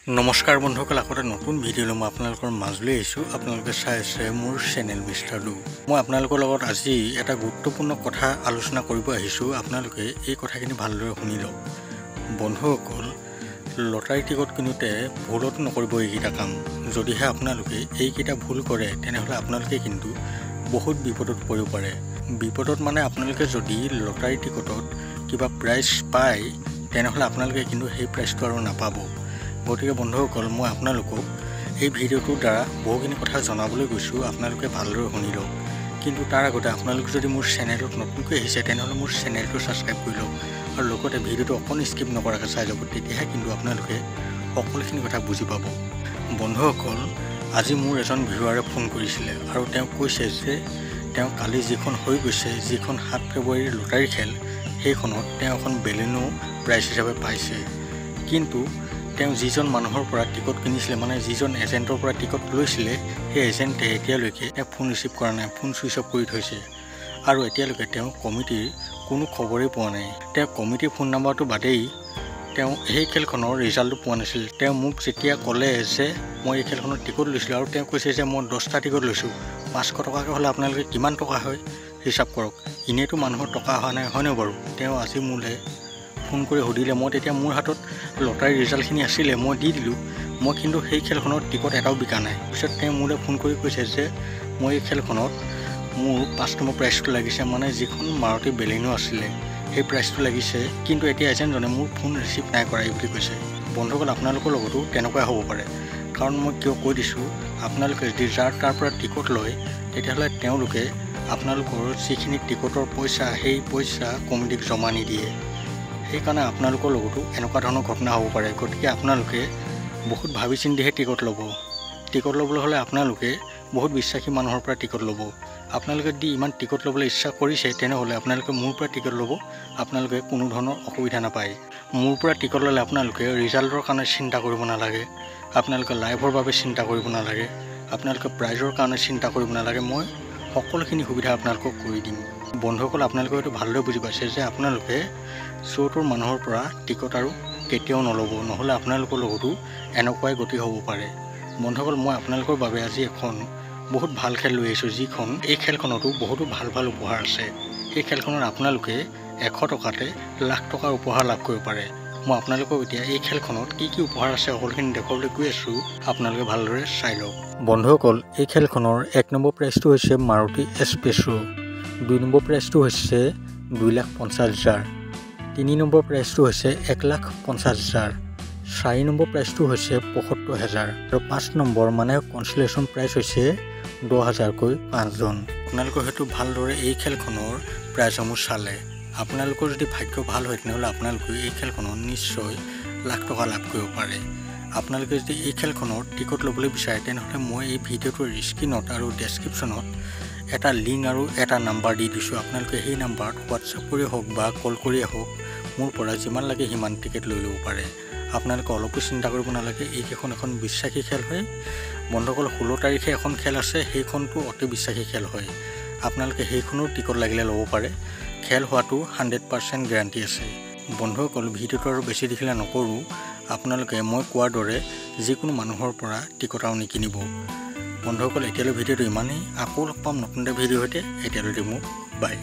নমস্কাৰ বন্ধুসকল, আকৌ এটা নতুন ভিডিঅ'লৈ মই আপোনালোকৰ মাজলৈ আহিছোঁ। আপোনালোকে চাই আছে মোৰ চেনেল মিষ্টাৰ ডু। মই আপোনালোকৰ লগত আজি এটা গুৰুত্বপূৰ্ণ কথা আলোচনা কৰিব আহিছোঁ। আপোনালোকে এই কথাখিনি ভালদৰে শুনি লওক। বন্ধুসকল, লটাৰী টিকট কিনোতে ভুলতো নকৰিব এইকেইটা কাম। যদিহে আপোনালোকে এইকেইটা ভুল কৰে তেনেহ'লে আপোনালোকে কিন্তু বহুত বিপদত পৰিব পাৰে। বিপদত মানে আপোনালোকে যদি লটাৰী টিকটত কিবা প্ৰাইজ পায় তেনেহ'লে আপোনালোকে কিন্তু সেই প্ৰাইজটো আৰু নাপাব। গতিকে বন্ধুসকল, মই আপোনালোকক এই ভিডিঅ'টোৰ দ্বাৰা বহুখিনি কথা জনাবলৈ গৈছোঁ। আপোনালোকে ভালদৰে শুনি লওক। কিন্তু তাৰ আগতে আপোনালোকে যদি মোৰ চেনেলত নতুনকৈ আহিছে তেনেহ'লে মোৰ চেনেলটো ছাবস্ক্ৰাইব কৰি লওক আৰু লগতে ভিডিঅ'টো অকণ স্কিপ নকৰাকৈ চাই যাব। তেতিয়াহে কিন্তু আপোনালোকে সকলোখিনি কথা বুজি পাব। বন্ধুসকল, আজি মোৰ এজন ভিউৱাৰে ফোন কৰিছিলে আৰু তেওঁ কৈছে যে তেওঁ কালি যিখন হৈ গৈছে, যিখন 7 ফেব্ৰুৱাৰীৰ লটাৰী খেল, সেইখনত তেওঁ এখন বেলুনো প্ৰাইজ হিচাপে পাইছে। কিন্তু তেওঁ যিজন মানুহৰ পৰা টিকট কিনিছিলে, মানে যিজন এজেণ্টৰ পৰা টিকট লৈছিলে, সেই এজেণ্টে এতিয়ালৈকে ফোন ৰিচিভ কৰা নাই, ফোন ছুইচ অফ কৰি থৈছে আৰু এতিয়ালৈকে তেওঁ কমিটিৰ কোনো খবৰেই পোৱা নাই। তেওঁ কমিটিৰ ফোন নাম্বাৰটো বাদেই তেওঁ সেই খেলখনৰ ৰিজাল্টটো পোৱা নাছিল। তেওঁ মোক যেতিয়া ক'লে যে মই এই খেলখনৰ টিকট লৈছিলোঁ আৰু তেওঁ কৈছে যে মই 10টা টিকট লৈছোঁ, 500 টকাকৈ হ'লে আপোনালোকে কিমান টকা হয় হিচাপ কৰক। এনেইতো মানুহৰ টকা হোৱা নাই, হয়নে বাৰু? তেওঁ আজি মোলৈ ফোন কৰি সুধিলে। মই তেতিয়া মোৰ হাতত লটাৰী ৰিজাল্টখিনি আছিলে, মই দি দিলোঁ। মই কিন্তু সেই খেলখনত টিকট এটাও বিকা নাই। পিছত তেওঁ মোলৈ ফোন কৰি কৈছে যে মই এই খেলখনত মোৰ 5 নম্বৰ প্ৰাইজটো লাগিছে, মানে যিখন মাৰুতি বেলিনো আছিলে সেই প্ৰাইজটো লাগিছে, কিন্তু এতিয়া এজেণ্টজনে মোৰ ফোন ৰিচিভ নাই কৰা বুলি কৈছে। বন্ধুসকল, আপোনালোকৰ লগতো তেনেকুৱাই হ'ব পাৰে। কাৰণ মই কিয় কৈ দিছোঁ, আপোনালোকে যদি যাৰ তাৰ পৰা টিকট লয় তেতিয়াহ'লে তেওঁলোকে আপোনালোকৰ যিখিনি টিকটৰ পইচা, সেই পইচা কমিটিক জমা নিদিয়ে। সেইকাৰণে আপোনালোকৰ লগতো এনেকুৱা ধৰণৰ ঘটনা হ'ব পাৰে। গতিকে আপোনালোকে বহুত ভাবি চিন্তিহে টিকট ল'ব। টিকট ল'বলৈ হ'লে আপোনালোকে বহুত বিশ্বাসী মানুহৰ পৰা টিকট ল'ব। আপোনালোকে যদি ইমান টিকট ল'বলৈ ইচ্ছা কৰিছে তেনেহ'লে আপোনালোকে মোৰ পৰা টিকট ল'ব। আপোনালোকে কোনো ধৰণৰ অসুবিধা নাপায়। মোৰ পৰা টিকট ল'লে আপোনালোকে ৰিজাল্টৰ কাৰণে চিন্তা কৰিব নালাগে, আপোনালোকে লাইভৰ বাবে চিন্তা কৰিব নালাগে, আপোনালোকে প্ৰাইজৰ কাৰণে চিন্তা কৰিব নালাগে। মই সকলোখিনি সুবিধা আপোনালোকক কৰি দিম। বন্ধুসকল, আপোনালোকে হয়তো ভালদৰে বুজি পাইছে যে আপোনালোকে চৌটোৰ মানুহৰ পৰা টিকট আৰু কেতিয়াও নল'ব, নহ'লে আপোনালোকৰ লগতো এনেকুৱাই গতি হ'ব পাৰে। বন্ধুসকল, মই আপোনালোকৰ বাবে আজি এখন বহুত ভাল খেল লৈ আহিছোঁ, যিখন এই খেলখনতো বহুতো ভাল ভাল উপহাৰ আছে। এই খেলখনত আপোনালোকে 100 টকাতে লাখ টকাৰ উপহাৰ লাভ কৰিব পাৰে। মই আপোনালোকক এতিয়া এই খেলখনত কি কি উপহাৰ আছে সকলোখিনি দেখুৱাবলৈ গৈ আছোঁ, আপোনালোকে ভালদৰে চাই লওক। বন্ধুসকল, এই খেলখনৰ 1 নম্বৰ প্ৰাইজটো হৈছে মাৰুতি এস্প্ৰেছো, 2 নম্বৰ প্ৰাইজটো হৈছে 2,50,000, 3 নম্বৰ প্ৰাইজটো হৈছে 1,50,000, 4 নম্বৰ প্ৰাইজটো হৈছে 75,000 আৰু 5 নম্বৰ মানে কনচলেশ্যন প্ৰাইজ হৈছে 10,000কৈ 5জন। আপোনালোকে হয়তো ভালদৰে এই খেলখনৰ প্ৰাইজসমূহ চালে। আপোনালোকৰ যদি ভাগ্য ভাল হয় তেনেহ'লে আপোনালোকে এই খেলখনত নিশ্চয় লাখ টকা লাভ কৰিব পাৰে। আপোনালোকে যদি এই খেলখনৰ টিকট ল'বলৈ বিচাৰে তেনেহ'লে মই এই ভিডিঅ'টোৰ স্ক্ৰীনত আৰু ডেছক্ৰিপশ্যনত এটা লিংক আৰু এটা নাম্বাৰ দি দিছোঁ। আপোনালোকে সেই নাম্বাৰত হোৱাটছআপ কৰিয়ে হওক বা কল কৰিয়ে হওক মোৰ পৰা যিমান লাগে সিমান টিকেট লৈ ল'ব পাৰে। আপোনালোকে অলপো চিন্তা কৰিব নালাগে। এইকেইখন এখন বিশ্বাসী খেল হয়। বন্ধুসকল, 16 তাৰিখে এখন খেল আছে, সেইখনটো অতি বিশ্বাসী খেল হয়। আপোনালোকে সেইখনৰ টিকট লাগিলে ল'ব পাৰে। খেল হোৱাটো 100% গেৰাণ্টি আছে। বন্ধুসকল, ভিডিঅ'টো আৰু বেছি দেখিলে নকৰোঁ। আপোনালোকে মই কোৱাৰ দৰে যিকোনো মানুহৰ পৰা টিকট আৰু নিকিনিব। বন্ধুসকল, এতিয়ালৈ ভিডিঅ'টো ইমানেই। আকৌ লগ পাম নতুন এটা ভিডিঅ' সৈতে। এতিয়ালৈ মোক বাই।